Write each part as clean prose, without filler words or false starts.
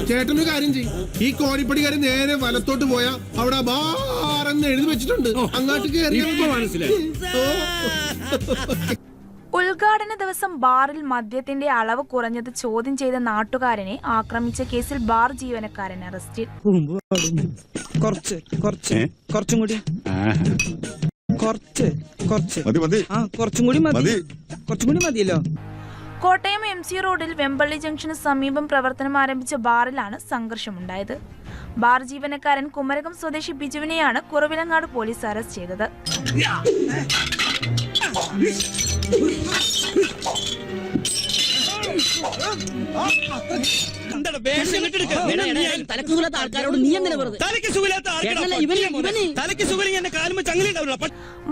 ചേട്ടനൊരു കാര്യം ചെയ്യും, ഈ കോണിപ്പടിക്കാരൻ നേരെ വലത്തോട്ട് പോയാ അവിടെ ബാറെന്ന് എഴുതി വെച്ചിട്ടുണ്ട്, അങ്ങോട്ട് കയറി. ഉദ്ഘാടന ദിവസം ബാറിൽ മദ്യത്തിന്റെ അളവ് കുറഞ്ഞത് ചോദ്യം ചെയ്ത നാട്ടുകാരനെ ആക്രമിച്ച കേസിൽ ബാർ ജീവനക്കാരൻ അറസ്റ്റിൽ. കോട്ടയം MC റോഡിൽ വെമ്പള്ളി ജംഗ്ഷന് സമീപം പ്രവർത്തനം ആരംഭിച്ച ബാറിലാണ് സംഘർഷമുണ്ടായത്. ബാർ ജീവനക്കാരൻ കുമരകം സ്വദേശി ബിജുവിനെയാണ് കുറവിലങ്ങാട് പോലീസ് അറസ്റ്റ് ചെയ്തത്.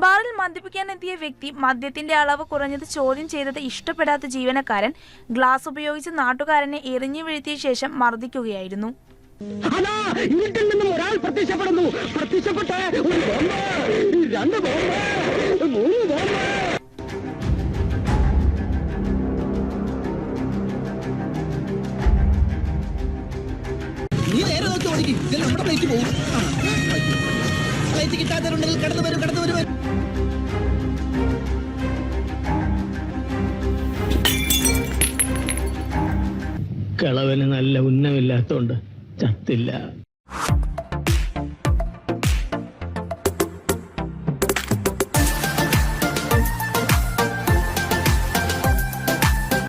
ബാറിൽ മദ്യപിക്കാനെത്തിയ വ്യക്തി മദ്യത്തിന്റെ അളവ് കുറഞ്ഞത് ചോദ്യം ചെയ്തത് ഇഷ്ടപ്പെടാത്ത ജീവനക്കാരൻ ഗ്ലാസ് ഉപയോഗിച്ച് നാട്ടുകാരനെ എറിഞ്ഞു വീഴ്ത്തിയ ശേഷം മർദ്ദിക്കുകയായിരുന്നു. നീ നേരെ നോക്കി ഓടിക്കും, നമ്മുടെ പ്ലേറ്റ് പോകും. പ്ലേറ്റ് കിട്ടാത്തവരുണ്ടെങ്കിൽ കടന്നു വരും. കളവന് നല്ല ഉന്നമില്ലാത്തോണ്ട് ചത്തില്ല.